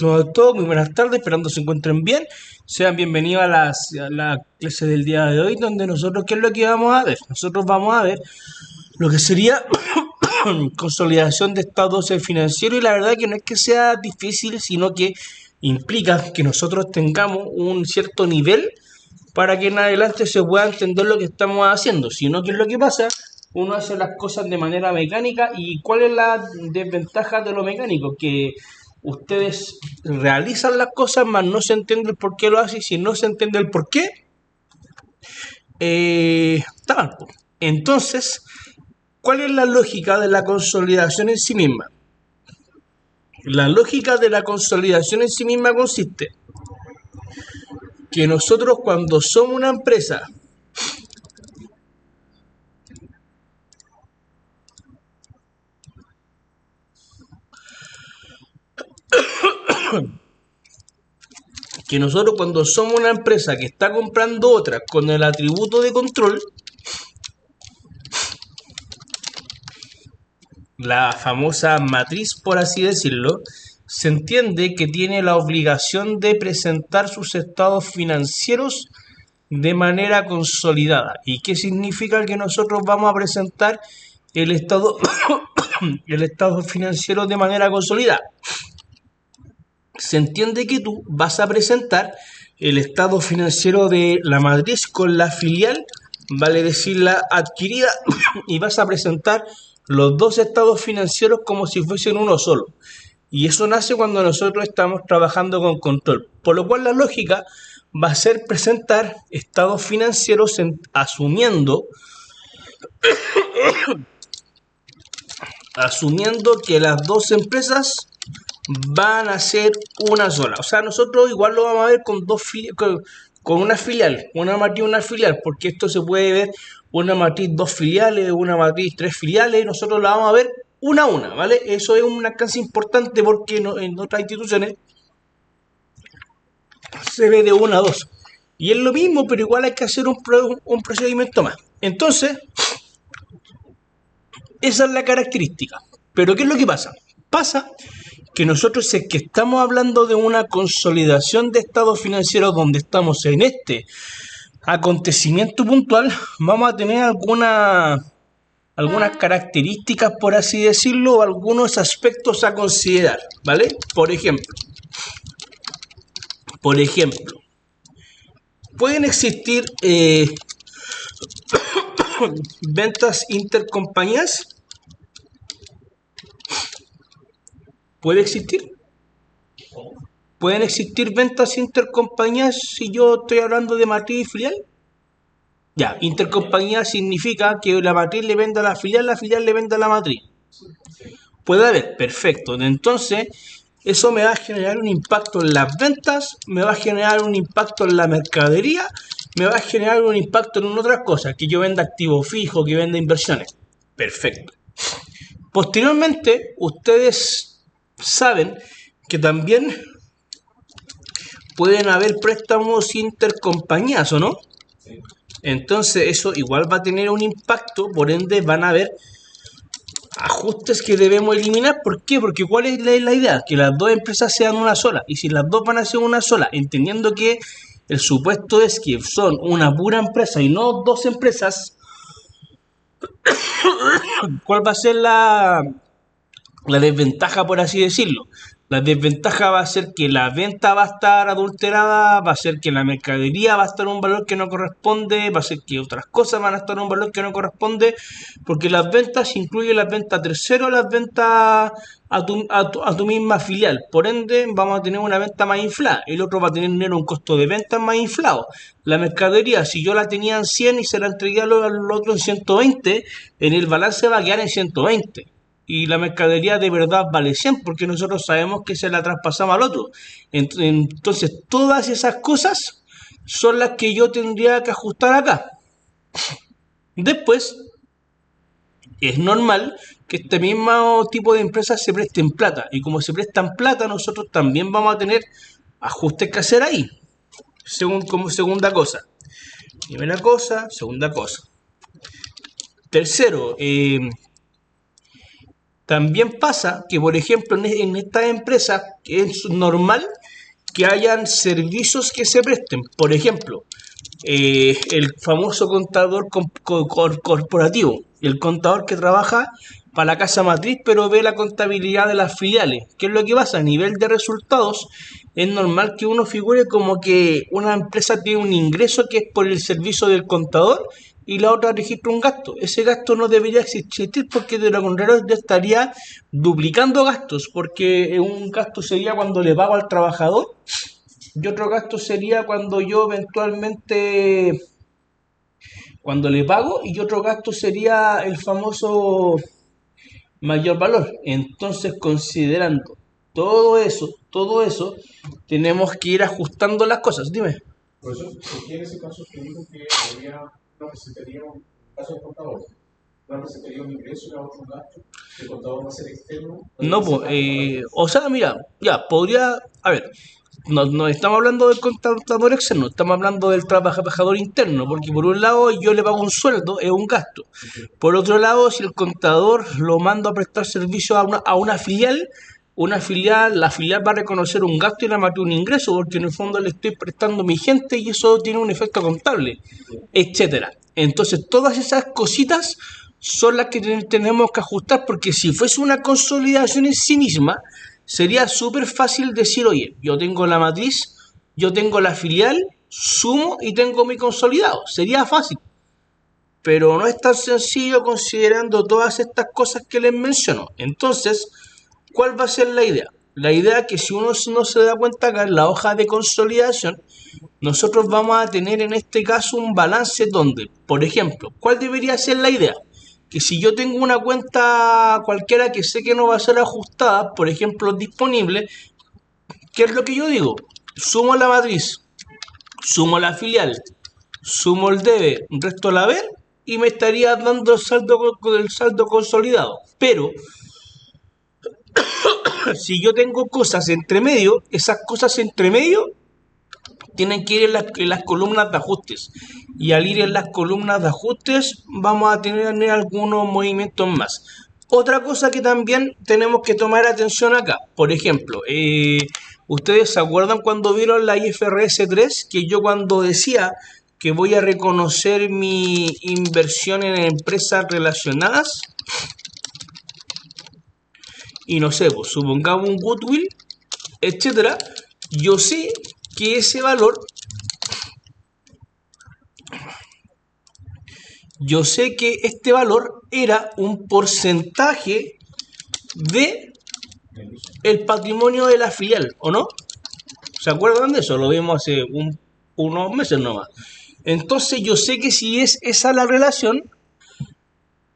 a todos, muy buenas tardes, esperando se encuentren bien. Sean bienvenidos a la clase del día de hoy, donde nosotros, ¿qué es lo que vamos a ver? Nosotros vamos a ver lo que sería consolidación de estados financieros, y la verdad que no es que sea difícil, sino que implica que nosotros tengamos un cierto nivel para que en adelante se pueda entender lo que estamos haciendo. Si no, ¿qué es lo que pasa? Uno hace las cosas de manera mecánica. ¿Y cuál es la desventaja de lo mecánico? Que ustedes realizan las cosas, mas no se entiende el por qué lo hacen, y si no se entiende el por qué, está mal. Entonces, ¿cuál es la lógica de la consolidación en sí misma? La lógica de la consolidación en sí misma consiste que nosotros, cuando somos una empresa que está comprando otra con el atributo de control, la famosa matriz, por así decirlo, se entiende que tiene la obligación de presentar sus estados financieros de manera consolidada. ¿Y qué significa que nosotros vamos a presentar el estado, el estado financiero de manera consolidada? Se entiende que tú vas a presentar el estado financiero de la matriz con la filial, vale decir la adquirida, y vas a presentar los dos estados financieros como si fuesen uno solo. Y eso nace cuando nosotros estamos trabajando con control. Por lo cual la lógica va a ser presentar estados financieros asumiendo que las dos empresas van a ser una sola. O sea, nosotros igual lo vamos a ver con una filial, una matriz, una filial, porque esto se puede ver una matriz dos filiales, una matriz tres filiales, nosotros la vamos a ver una a una, ¿vale? Eso es un alcance importante porque en otras instituciones se ve de una a dos. Y es lo mismo, pero igual hay que hacer un procedimiento más. Entonces, esa es la característica. Pero ¿qué es lo que pasa? Pasa que nosotros, es que estamos hablando de una consolidación de estados financieros donde estamos en este acontecimiento puntual, vamos a tener algunas características, por así decirlo, algunos aspectos a considerar, ¿vale? Por ejemplo, pueden existir ventas intercompañías. ¿Puede existir? ¿Pueden existir ventas intercompañías si yo estoy hablando de matriz y filial? Ya, intercompañía significa que la matriz le venda a la filial le venda a la matriz. Puede haber, perfecto. Entonces, eso me va a generar un impacto en las ventas, me va a generar un impacto en la mercadería, me va a generar un impacto en otras cosas, que yo venda activos fijos, que venda inversiones. Perfecto. Posteriormente, ustedes saben que también pueden haber préstamos intercompañías, ¿o no? Entonces eso igual va a tener un impacto, por ende van a haber ajustes que debemos eliminar. ¿Por qué? Porque ¿cuál es la idea? Que las dos empresas sean una sola. Y si las dos van a ser una sola, entendiendo que el supuesto es que son una pura empresa y no dos empresas, ¿cuál va a ser la desventaja, por así decirlo? La desventaja va a ser que la venta va a estar adulterada, va a ser que la mercadería va a estar en un valor que no corresponde, va a ser que otras cosas van a estar en un valor que no corresponde, porque las ventas incluyen las ventas a terceros, las ventas a tu misma filial. Por ende, vamos a tener una venta más inflada. El otro va a tener un costo de venta más inflado. La mercadería, si yo la tenía en 100 y se la entregué al otro en 120, en el balance va a quedar en 120. Y la mercadería de verdad vale 100 porque nosotros sabemos que se la traspasamos al otro. Entonces, todas esas cosas son las que yo tendría que ajustar acá. Después, es normal que este mismo tipo de empresas se presten plata. Y como se prestan plata, nosotros también vamos a tener ajustes que hacer ahí. Como segunda cosa. Primera cosa, segunda cosa. Tercero, También pasa que, por ejemplo, en estas empresas es normal que hayan servicios que se presten. Por ejemplo, el famoso contador corporativo, el contador que trabaja para la casa matriz pero ve la contabilidad de las filiales. ¿Qué es lo que pasa? A nivel de resultados es normal que uno figure como que una empresa tiene un ingreso que es por el servicio del contador y la otra registra un gasto. Ese gasto no debería existir porque de lo contrario ya estaría duplicando gastos, porque un gasto sería cuando le pago al trabajador y otro gasto sería cuando yo eventualmente, cuando le pago, y otro gasto sería el famoso mayor valor. Entonces, considerando todo eso, tenemos que ir ajustando las cosas. Dime. Por eso, ¿por qué en ese caso usted dijo que habría una presentaría un caso de contador? Una presentaría un ingreso y la otra un gasto. El contador va a ser externo. No, pues, o sea, mira, ya, podría, a ver, no estamos hablando del contador externo, estamos hablando del trabajador interno, porque por un lado yo le pago un sueldo, es un gasto. Por otro lado, si el contador lo mando a prestar servicio a una filial, la filial va a reconocer un gasto y la mate un ingreso, porque en el fondo le estoy prestando mi gente y eso tiene un efecto contable, etcétera. Entonces, todas esas cositas son las que tenemos que ajustar, porque si fuese una consolidación en sí misma, sería súper fácil decir, oye, yo tengo la matriz, yo tengo la filial, sumo y tengo mi consolidado. Sería fácil, pero no es tan sencillo considerando todas estas cosas que les menciono. Entonces, ¿cuál va a ser la idea? La idea es que si uno no se da cuenta que en la hoja de consolidación, nosotros vamos a tener en este caso un balance donde, por ejemplo, ¿cuál debería ser la idea? Que si yo tengo una cuenta cualquiera que sé que no va a ser ajustada, por ejemplo, disponible, ¿qué es lo que yo digo? Sumo la matriz, sumo la filial, sumo el debe, resto la haber y me estaría dando el saldo consolidado. Pero si yo tengo cosas entre medio, esas cosas entre medio tienen que ir en las columnas de ajustes. Y al ir en las columnas de ajustes vamos a tener algunos movimientos más. Otra cosa que también tenemos que tomar atención acá, por ejemplo, ¿ustedes se acuerdan cuando vieron la IFRS 3? Que yo cuando decía que voy a reconocer mi inversión en empresas relacionadas, y no sé, pues supongamos un goodwill, etcétera, yo sé que ese valor, yo sé que este valor era un porcentaje de el patrimonio de la filial, ¿o no? ¿Se acuerdan de eso? Lo vimos hace unos meses nomás. Entonces yo sé que si es esa la relación,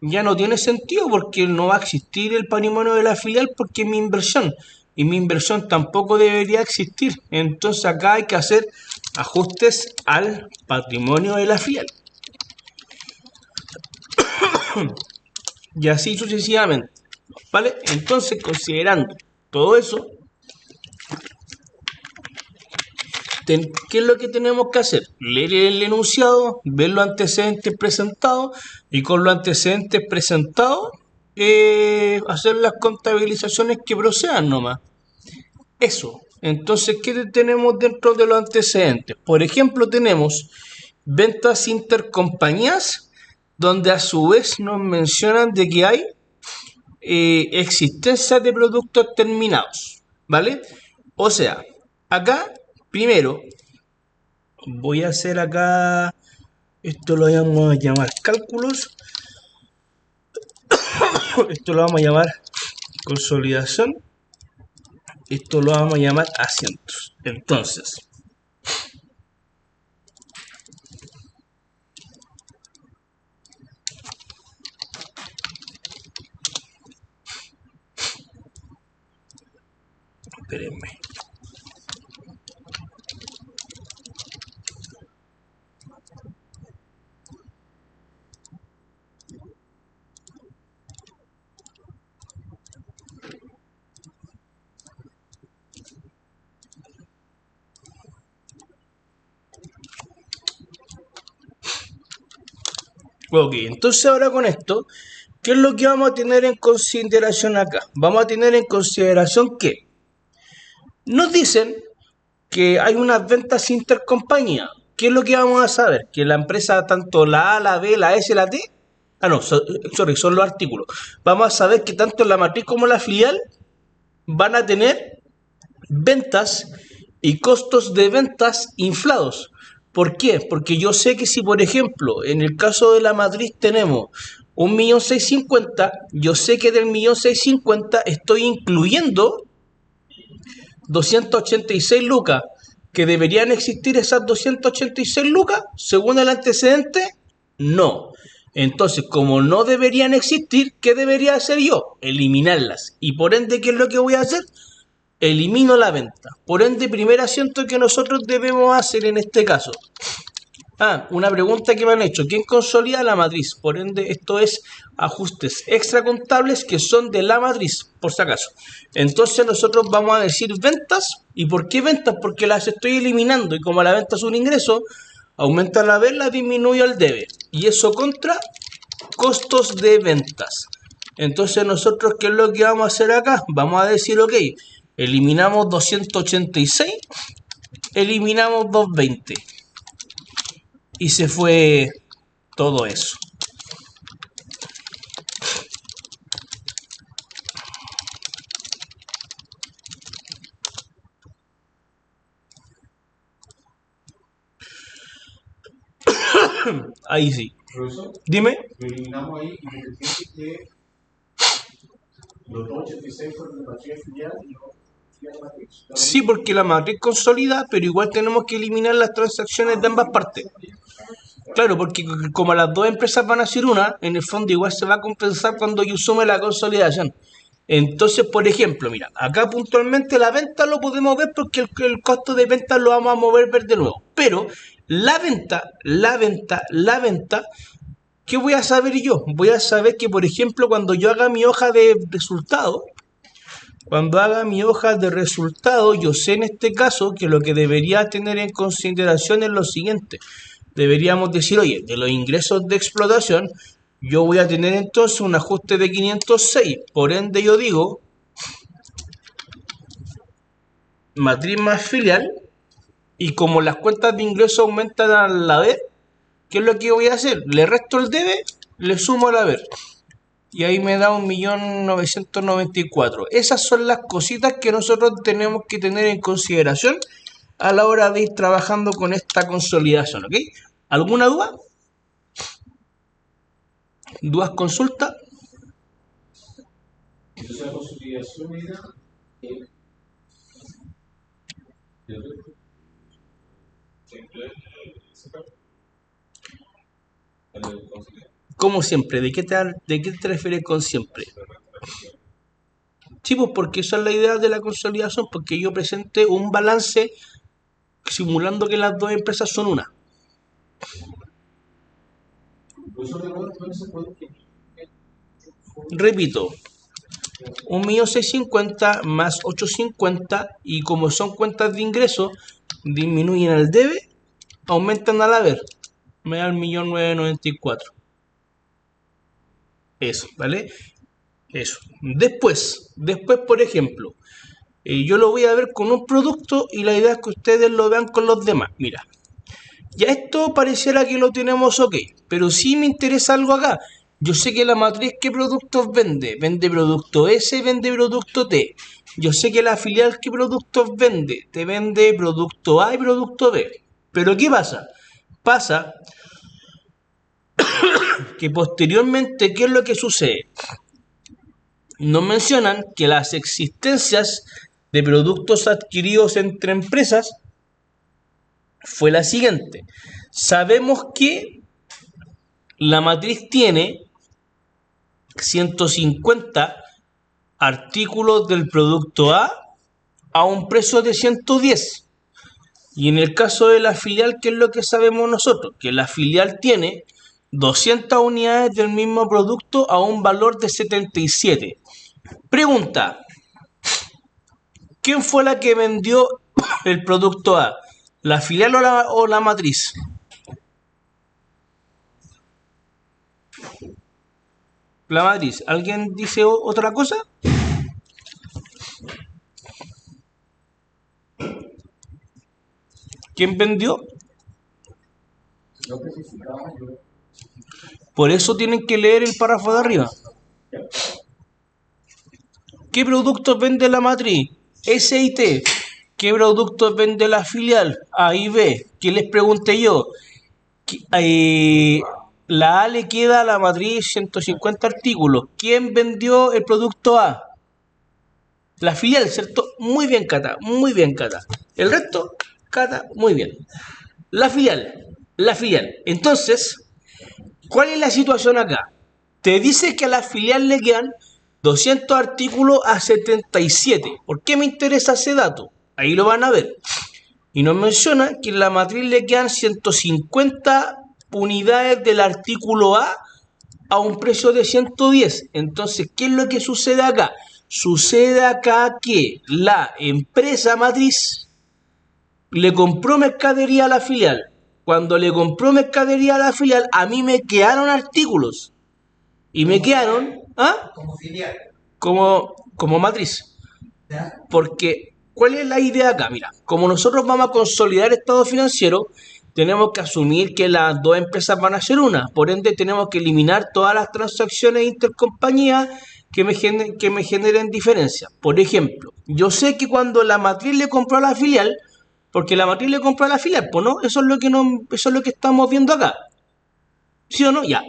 ya no tiene sentido porque no va a existir el patrimonio de la filial porque es mi inversión. Y mi inversión tampoco debería existir. Entonces acá hay que hacer ajustes al patrimonio de la filial. Y así sucesivamente. ¿Vale? Entonces, considerando todo eso, ¿qué es lo que tenemos que hacer? Leer el enunciado, ver los antecedentes presentados y con los antecedentes presentados hacer las contabilizaciones que procedan nomás. Eso. Entonces, ¿qué tenemos dentro de los antecedentes? Por ejemplo, tenemos ventas intercompañías, donde a su vez nos mencionan de que hay existencia de productos terminados, ¿vale? O sea, acá, primero, voy a hacer acá, esto lo vamos a llamar cálculos, esto lo vamos a llamar consolidación, esto lo vamos a llamar asientos. Entonces, espérenme. Ok, entonces ahora con esto ¿Qué es lo que vamos a tener en consideración acá? Vamos a tener en consideración que nos dicen que hay unas ventas intercompañía. ¿Qué es lo que vamos a saber? Que la empresa, tanto la A, la B, la S, la D, son los artículos. Vamos a saber que tanto la matriz como la filial van a tener ventas y costos de ventas inflados. ¿Por qué? Porque yo sé que si, por ejemplo, en el caso de la matriz tenemos 1.650.000, yo sé que del 1.650.000 estoy incluyendo 286 lucas, que deberían existir esas 286 lucas, según el antecedente, no. Entonces, como no deberían existir, ¿qué debería hacer yo? Eliminarlas. Y por ende, ¿qué es lo que voy a hacer? Elimino la venta. Por ende, primer asiento que nosotros debemos hacer en este caso. Una pregunta que me han hecho. ¿Quién consolida la matriz? Por ende, esto es ajustes extracontables que son de la matriz, por si acaso. Entonces nosotros vamos a decir ventas. ¿Y por qué ventas? Porque las estoy eliminando. Y como la venta es un ingreso, aumenta la vela, disminuye el debe. Y eso contra costos de ventas. Entonces nosotros, ¿qué es lo que vamos a hacer acá? Vamos a decir, ok, eliminamos 286, eliminamos 220. Y se fue todo eso. Ahí sí. Profesor, Dime. lo eliminamos ahí independiente que los 286 fueron de matriz filial y no filial matriz. Sí, porque la matriz consolida, pero igual tenemos que eliminar las transacciones de ambas partes. Claro, porque como las dos empresas van a ser una, en el fondo igual se va a compensar cuando yo sume la consolidación. Entonces, por ejemplo, mira, acá puntualmente la venta lo podemos ver porque el costo de venta lo vamos a mover ver de nuevo. Pero la venta, ¿qué voy a saber yo? Voy a saber que, por ejemplo, cuando yo haga mi hoja de resultado, yo sé en este caso que lo que debería tener en consideración es lo siguiente. Deberíamos decir, oye, de los ingresos de explotación, yo voy a tener entonces un ajuste de 506. Por ende, yo digo, matriz más filial, y como las cuentas de ingresos aumentan a la vez, ¿qué es lo que voy a hacer? Le resto el debe, le sumo al haber. Y ahí me da 1.994.000. Esas son las cositas que nosotros tenemos que tener en consideración a la hora de ir trabajando con esta consolidación, ¿ok? ¿Alguna duda? ¿Dudas, consulta? Entonces la consolidación era Como siempre, ¿de qué te refieres con siempre? Sí, pues porque esa es la idea de la consolidación, porque yo presente un balance simulando que las dos empresas son una. Repito, 1.650.000 más 850, y como son cuentas de ingreso, disminuyen el debe, aumentan al haber, me da el 1.994.000. Eso, ¿vale? Eso. Después, por ejemplo, yo lo voy a ver con un producto y la idea es que ustedes lo vean con los demás. Mira, ya esto pareciera que lo tenemos ok, pero sí me interesa algo acá. Yo sé que la matriz, ¿qué productos vende? Vende producto S, vende producto T. Yo sé que la filial, ¿qué productos vende? Te vende producto A y producto B. Pero ¿qué pasa? Pasa que posteriormente, ¿qué es lo que sucede? Nos mencionan que las existencias de productos adquiridos entre empresas fue la siguiente. Sabemos que la matriz tiene 150 artículos del producto a un precio de 110. Y en el caso de la filial, ¿qué es lo que sabemos nosotros? Que la filial tiene 200 unidades del mismo producto a un valor de 77. Pregunta, ¿quién fue la que vendió el producto A? ¿La filial o la matriz? La matriz. ¿Alguien dice otra cosa? ¿Quién vendió? No especificaba yo. Por eso tienen que leer el párrafo de arriba. ¿Qué productos vende la matriz? S y T. ¿Qué productos vende la filial? A y B. ¿Qué les pregunté yo? La A le queda a la matriz 150 artículos. ¿Quién vendió el producto A? La filial, ¿cierto? Muy bien, Cata. Muy bien, Cata. El resto, Cata, muy bien. La filial. La filial. Entonces, ¿cuál es la situación acá? Te dice que a la filial le quedan 200 artículos a 77. ¿Por qué me interesa ese dato? Ahí lo van a ver. Y nos menciona que en la matriz le quedan 150 unidades del artículo a un precio de 110. Entonces, ¿qué es lo que sucede acá? Sucede acá que la empresa matriz le compró mercadería a la filial. Cuando le compró mercadería a la filial, a mí me quedaron artículos. Y me quedaron, ¿ah? Como filial. Como matriz. ¿Ya? Porque, ¿cuál es la idea acá? Mira, como nosotros vamos a consolidar estado financiero, tenemos que asumir que las dos empresas van a ser una. Por ende, tenemos que eliminar todas las transacciones intercompañías que me generen diferencias. Por ejemplo, yo sé que cuando la matriz le compró a la filial, porque la matriz le compró a la filial, pues no, eso es lo que estamos viendo acá. ¿Sí o no? Ya.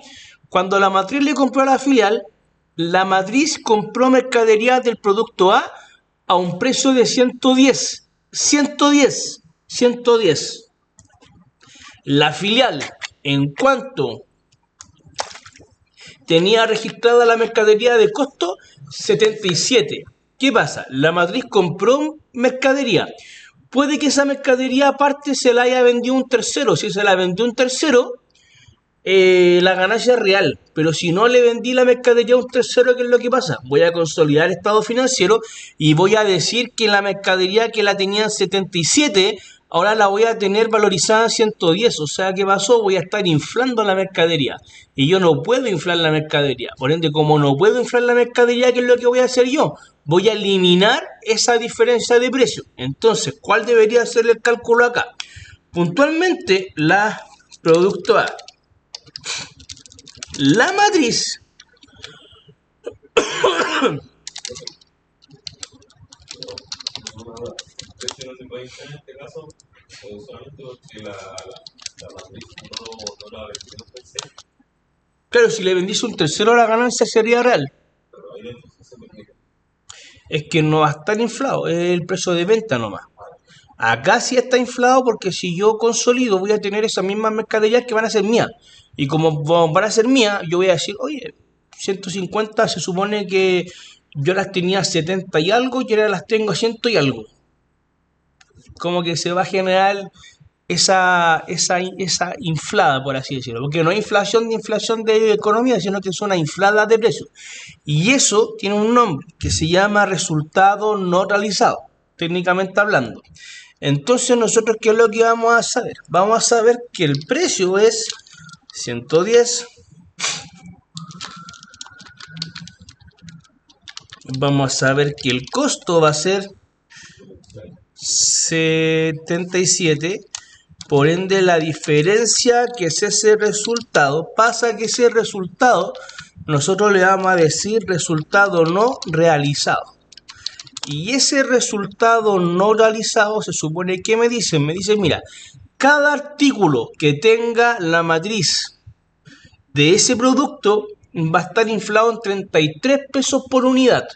Cuando la matriz le compró a la filial, la matriz compró mercadería del producto a un precio de 110. 110. 110. La filial, en cuanto tenía registrada la mercadería de costo, 77. ¿Qué pasa? La matriz compró mercadería. Puede que esa mercadería aparte se la haya vendido un tercero. Si se la vendió un tercero, la ganancia es real. Pero si no le vendí la mercadería a un tercero, ¿qué es lo que pasa? Voy a consolidar estado financiero y voy a decir que la mercadería que la tenía en 77, ahora la voy a tener valorizada en 110. O sea, ¿qué pasó? Voy a estar inflando la mercadería. Y yo no puedo inflar la mercadería. Por ende, como no puedo inflar la mercadería, ¿qué es lo que voy a hacer yo? Voy a eliminar esa diferencia de precio. Entonces, ¿cuál debería ser el cálculo acá? Puntualmente, la producto A. La matriz Precio no se puede instalar en este caso, solamente porque la matriz no la vendió en tercero, claro, si le vendís un tercero, la ganancia sería real. pero ahí dentro se permite. Es que no va a estar inflado, es el precio de venta nomás. Acá sí está inflado porque si yo consolido voy a tener esas mismas mercaderías que van a ser mías. Y como van a ser mías, yo voy a decir, oye, 150 se supone que yo las tenía 70 y algo y ahora las tengo a 100 y algo. Como que se va a generar esa inflada, por así decirlo. Porque no hay inflación ni inflación de economía, sino que es una inflada de precios. Y eso tiene un nombre que se llama resultado no realizado, técnicamente hablando. Entonces nosotros, ¿qué es lo que vamos a saber? Vamos a saber que el precio es 110. Vamos a saber que el costo va a ser 77. Por ende, la diferencia que es ese resultado pasa que ese resultado nosotros le vamos a decir resultado no realizado. Y ese resultado no realizado se supone que me dicen, mira, cada artículo que tenga la matriz de ese producto va a estar inflado en 33 pesos por unidad.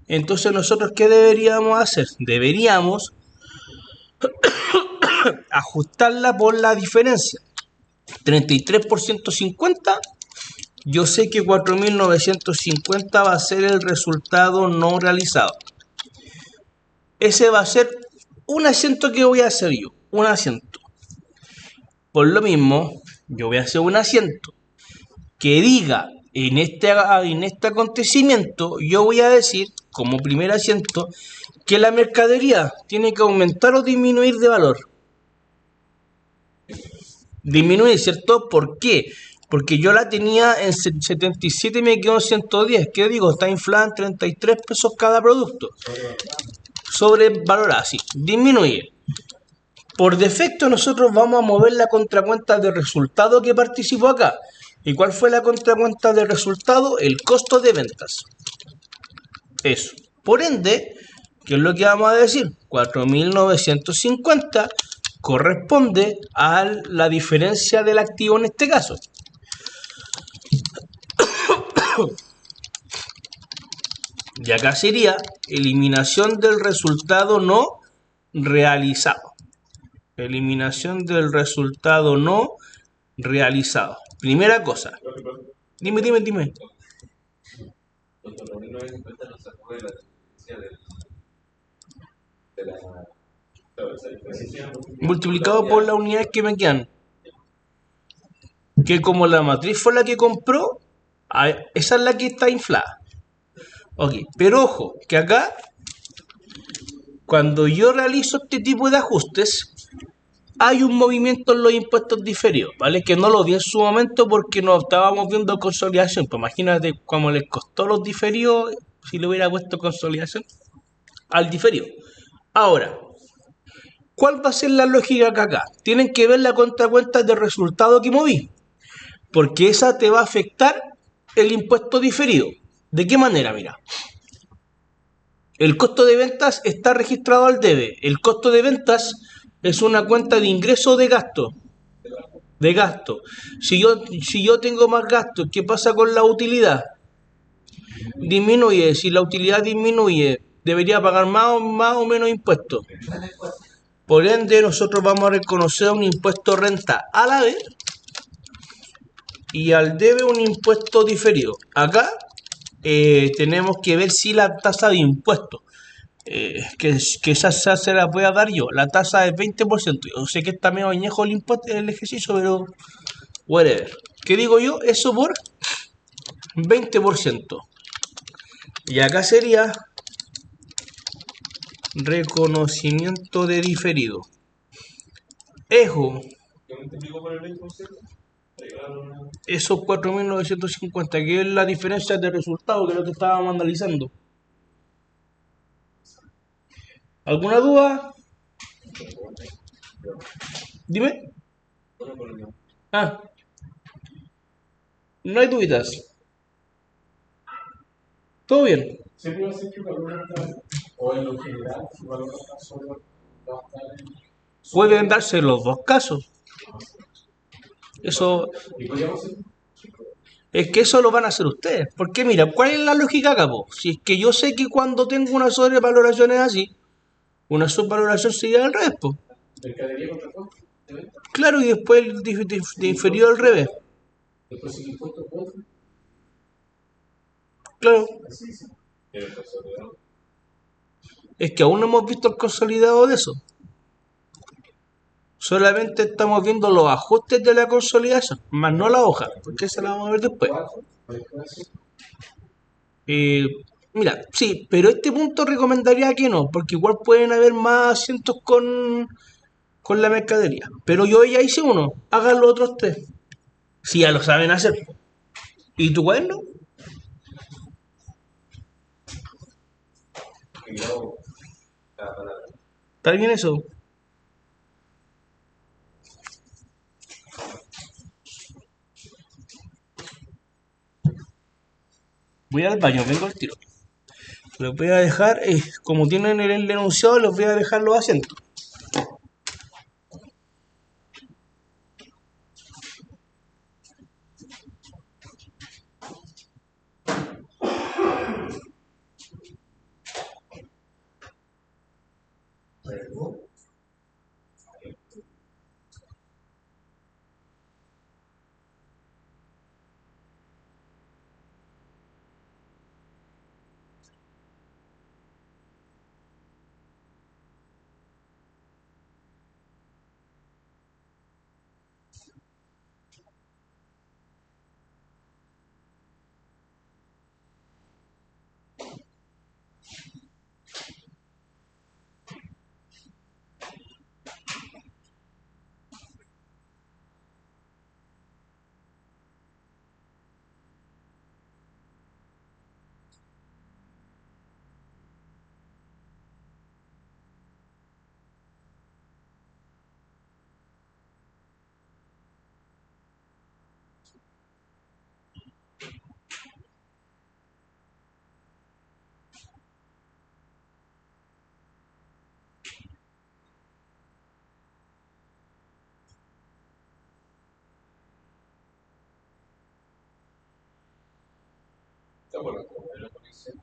Entonces nosotros, ¿qué deberíamos hacer? Deberíamos ajustarla por la diferencia. 33 por 150, yo sé que 4.950 va a ser el resultado no realizado. Ese va a ser un asiento que voy a hacer yo, un asiento. Por lo mismo, yo voy a hacer un asiento que diga, en este acontecimiento, yo voy a decir, como primer asiento, que la mercadería tiene que aumentar o disminuir de valor. Disminuir, ¿cierto? ¿Por qué? Porque yo la tenía en 77 y me quedó en 110. ¿Qué digo? Está inflada en 33 pesos cada producto. Sobrevalorada, sí. Disminuye. Por defecto nosotros vamos a mover la contracuenta de resultado que participó acá. ¿Y cuál fue la contracuenta de resultado? El costo de ventas. Eso. Por ende, ¿qué es lo que vamos a decir? 4.950 corresponde a la diferencia del activo en este caso. Y acá sería eliminación del resultado no realizado. Eliminación del resultado no realizado. Primera cosa. Dime. Los 4.950 no se acuerda de la diferencia de la. Claro, esa diferencia. Multiplicado por las unidades que me quedan. Que como la matriz fue la que compró, esa es la que está inflada. Ok, pero ojo, que acá, cuando yo realizo este tipo de ajustes, hay un movimiento en los impuestos diferidos, ¿vale? Que no lo vi en su momento porque no estábamos viendo consolidación. Pues imagínate cómo les costó los diferidos si le hubiera puesto consolidación al diferido. Ahora, ¿cuál va a ser la lógica acá? Tienen que ver la contracuenta de resultado que moví, porque esa te va a afectar el impuesto diferido. ¿De qué manera? Mira, el costo de ventas está registrado al debe. El costo de ventas es una cuenta de ingreso o de gasto. De gasto. Si yo tengo más gastos, ¿qué pasa con la utilidad? Disminuye. Si la utilidad disminuye, debería pagar más o menos impuestos. Por ende, nosotros vamos a reconocer un impuesto renta a la vez y al debe un impuesto diferido. Acá tenemos que ver si la tasa de impuesto, que esa se la voy a dar yo, la tasa es 20%. Yo sé que está medio añejo el ejercicio, pero whatever. ¿Qué digo yo? Eso por 20%. Y acá sería reconocimiento de diferido. Ejo, ¿Qué multiplicó por el 20%? esos 4.950, que es la diferencia de resultado que es lo que estábamos analizando. ¿Alguna duda? Dime. Ah, no hay dudas. ¿Todo bien? Siempre va a ser que valor o en lo general, su valor solo va a estar en. Pueden darse los dos casos. Eso Y podríamos ser. es que eso lo van a hacer ustedes. Porque mira, ¿cuál es la lógica acá, po? Si es que yo sé que cuando tengo una sobrevaloración es así, una subvaloración sería al revés, po. Mercadería contra costo. Claro, y después el de inferior al revés. Después el impuesto contra. Claro. Así sí. Es que aún no hemos visto el consolidado de eso. Solamente estamos viendo los ajustes de la consolidación, más no la hoja, porque esa la vamos a ver después. Eh, Mira, sí, pero este punto recomendaría que no, porque igual pueden haber más asientos con la mercadería. Pero yo ya hice uno, hagan los otros tres. Si ya lo saben hacer. ¿Y tu cuaderno? ¿Está bien eso? Voy al baño, vengo al tiro. Los voy a dejar, como tienen el enunciado, los voy a dejar los asientos. por la conexión.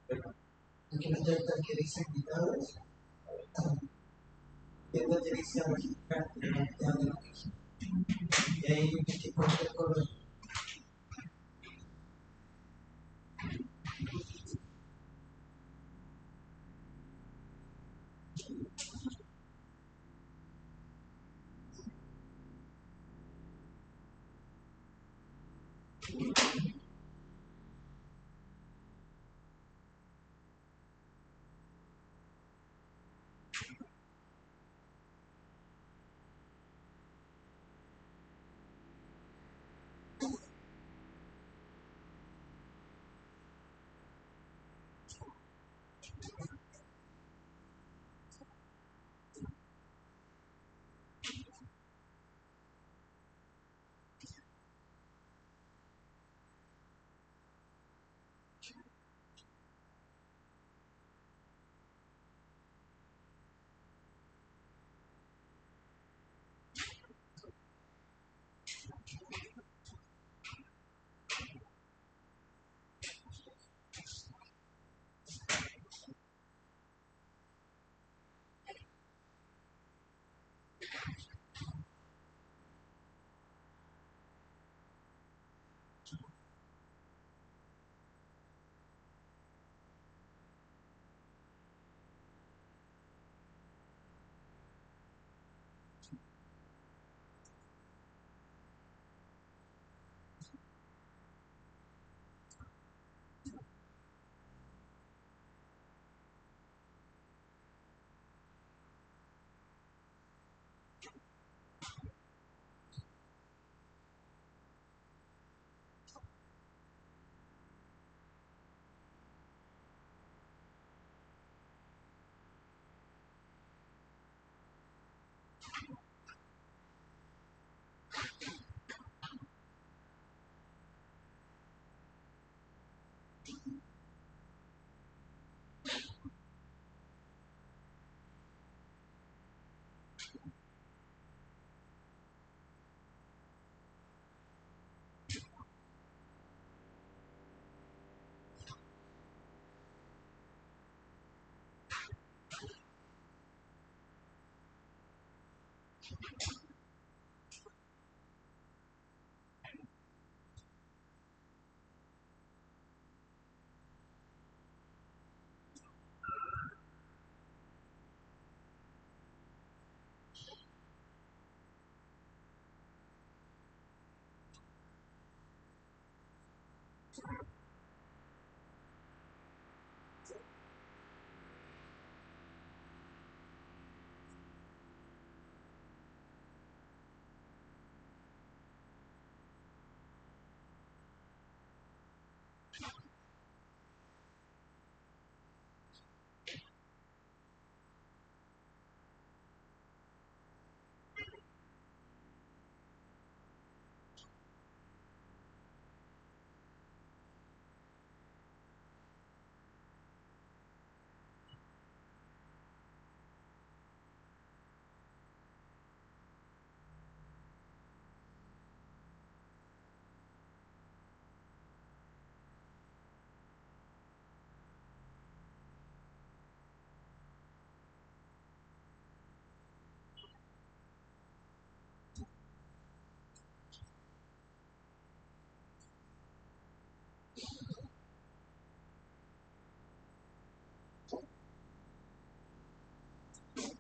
Aquí no estoy tan que dicen invitados. Tengo derecho a registrar que no te han dado. Y ahí te cuento con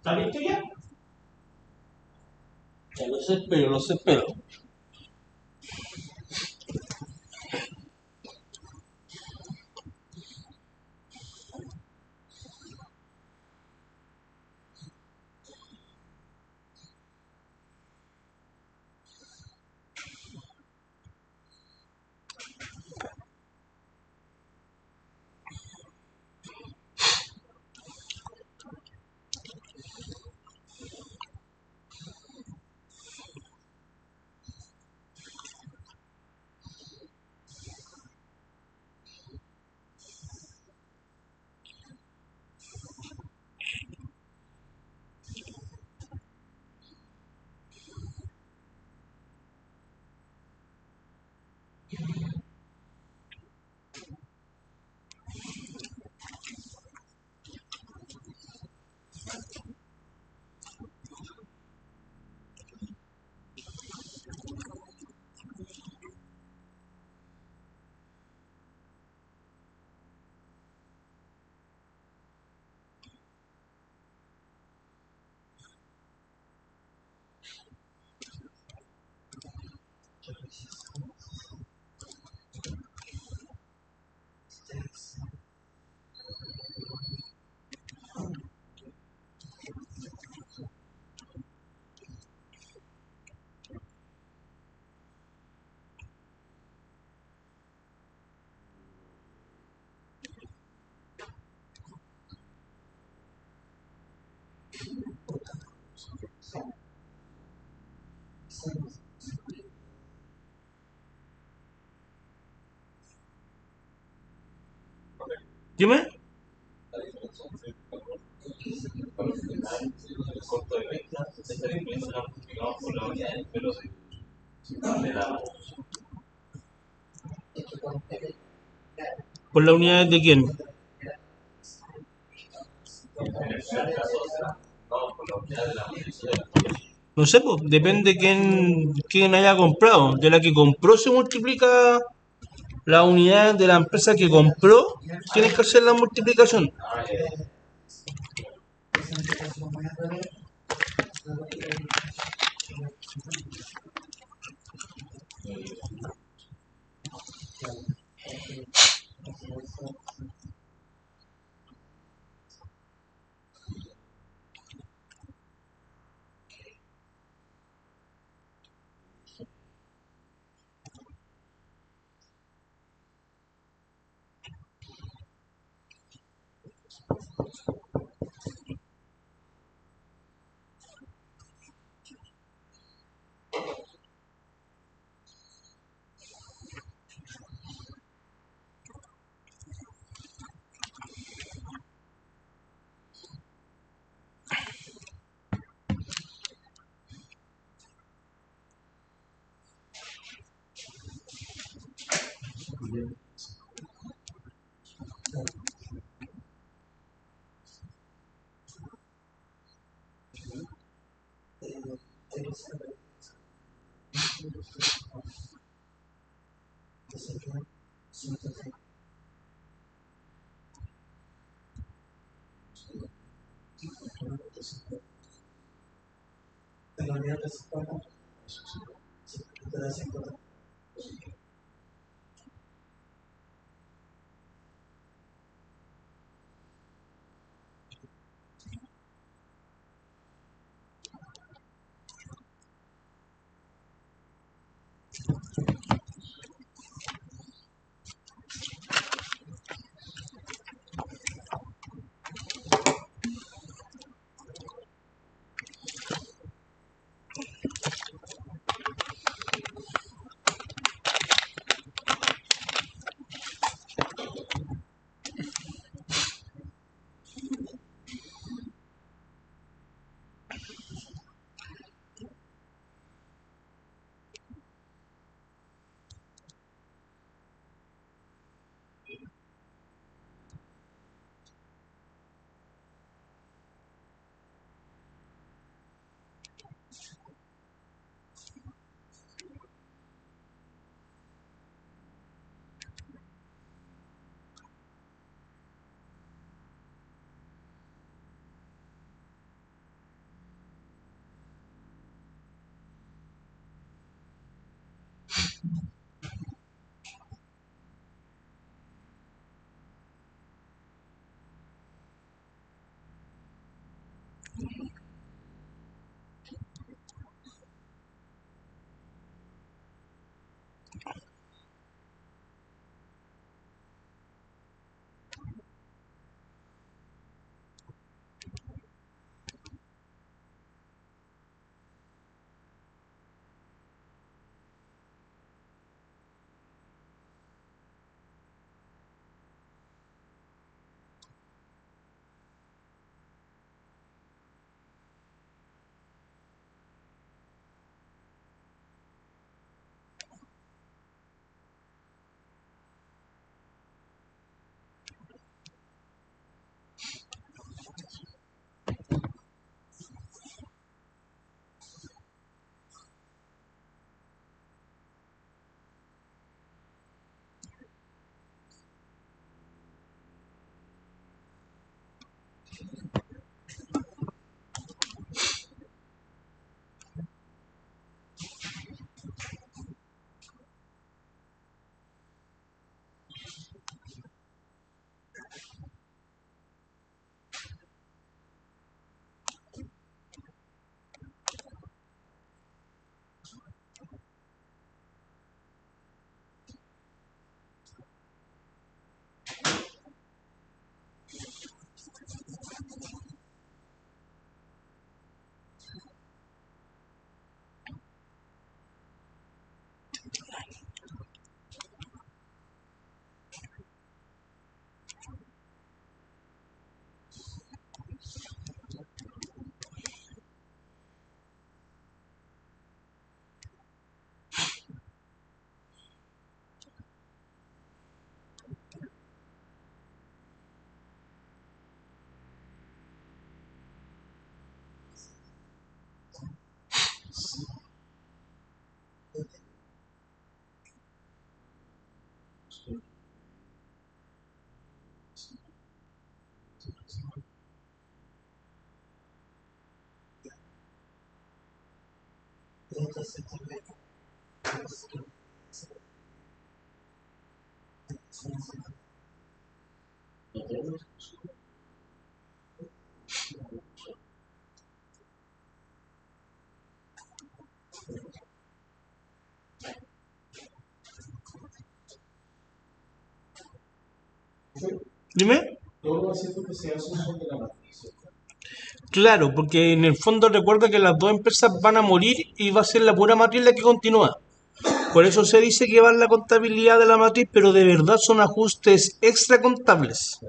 ¿Está listo ya? Ya los espero, los espero. Dime. La diferencia entre el valor final y el costo de venta, esa diferencia la multiplicamos por la unidad del pelo de la ¿Por las unidades de quién? en el primer caso, vamos por la unidad de la matriz. No sé, pues, depende quién haya comprado. De la que compró se multiplica la unidad de la empresa que compró, tienes que hacer la multiplicación. Entonces, Dime. Todos los asientos que se hacen son de la matriz. Claro, porque en el fondo recuerda que las dos empresas van a morir y va a ser la pura matriz la que continúa. Por eso se dice que va en la contabilidad de la matriz, pero de verdad son ajustes extra contables.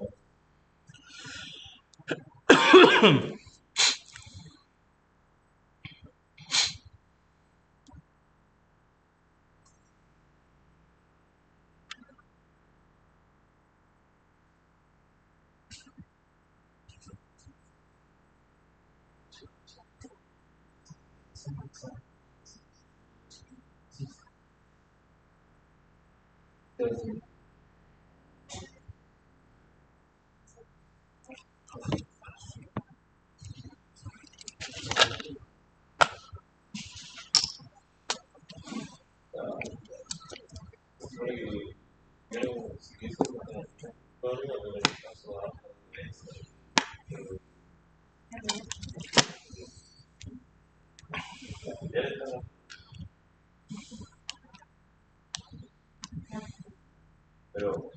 Pero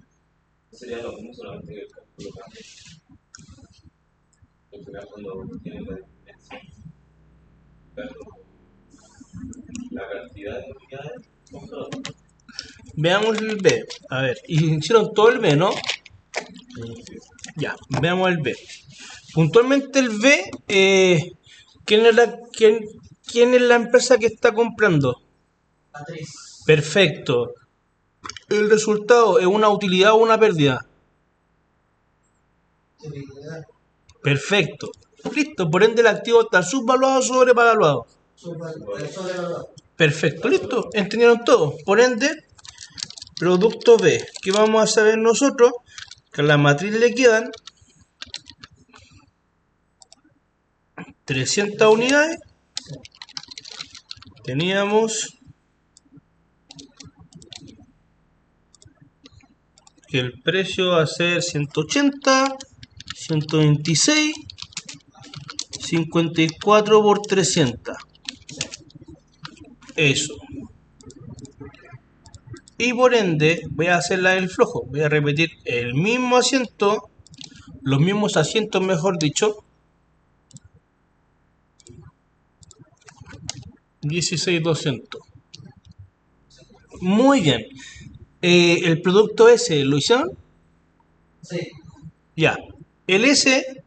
sería lo mismo solamente que el cálculo cambia. En este caso, cuando tienen la diferencia, la cantidad de unidades son todas. Veamos el B. A ver, y hicieron todo el B, ¿no? Ya, veamos el B. Puntualmente el B, ¿quién es la empresa que está comprando? matriz. Perfecto. El resultado es una utilidad o una pérdida. Utilidad. Perfecto. Listo, por ende el activo está subvaluado o sobrevaluado. Sobrevalorado. Perfecto, listo. ¿Entendieron todo? Por ende, producto B. ¿Qué vamos a saber nosotros? Que a la matriz le quedan 300 unidades. Teníamos que el precio va a ser 180, 126, 54 por 300. Eso. Y por ende voy a hacer la del flojo. Voy a repetir el mismo asiento, los mismos asientos mejor dicho. 16,200. Muy bien. El producto S, ¿lo hicieron? Sí. Ya. El S,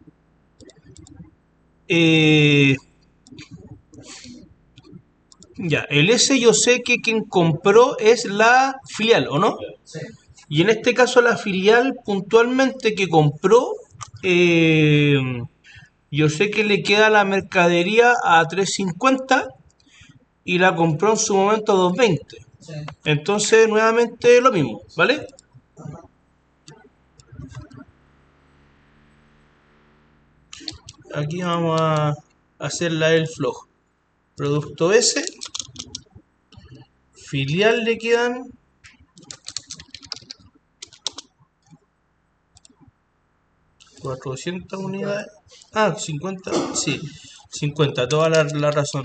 ya, el S yo sé que quien compró es la filial, ¿o no? Sí. Y en este caso la filial puntualmente que compró, eh, yo sé que le queda la mercadería a 350 y la compró en su momento a 220. Sí. Entonces nuevamente lo mismo, ¿vale? Aquí vamos a hacer la del flojo. Producto S, filial le quedan 400 unidades. Ah, 50, sí, 50, toda la razón.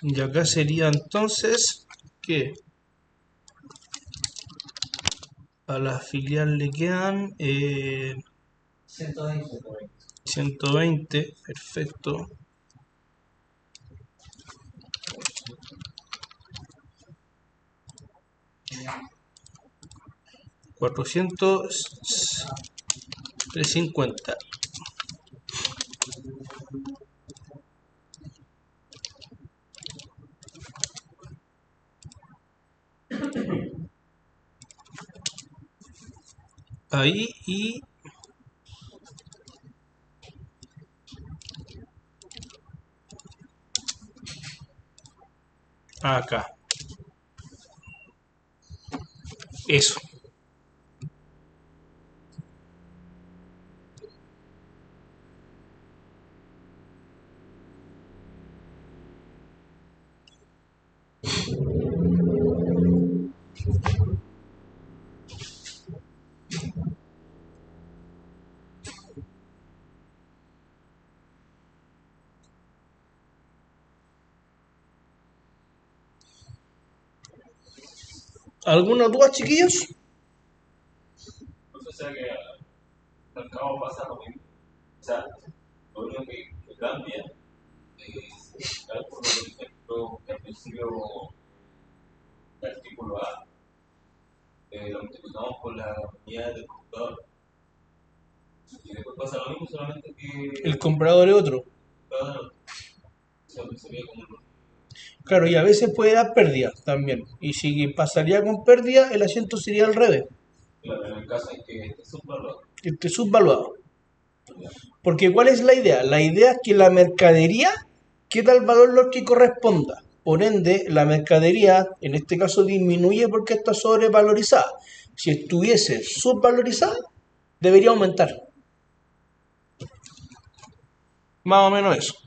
Y acá sería entonces que a la filial le quedan 120. 120, perfecto. $400, 350. Ahí y acá. Eso. ¿Alguna duda, chiquillos? Entonces, o sea que al cabo pasa lo mismo. O sea, lo único que cambia es el cálculo, por ejemplo, que al principio el artículo A lo multiplicamos por la unidad del computador. Y después pasa lo mismo, solamente que El comprador es otro. cada sería como Claro, y a veces puede dar pérdida también. Y si pasaría con pérdida, el asiento sería al revés, claro, en el caso en que esté subvaluado. este subvaluado. Porque ¿cuál es la idea? La idea es que la mercadería queda el valor lo que corresponda. Por ende, la mercadería, en este caso, disminuye porque está sobrevalorizada. Si estuviese subvalorizada, debería aumentar. Más o menos eso.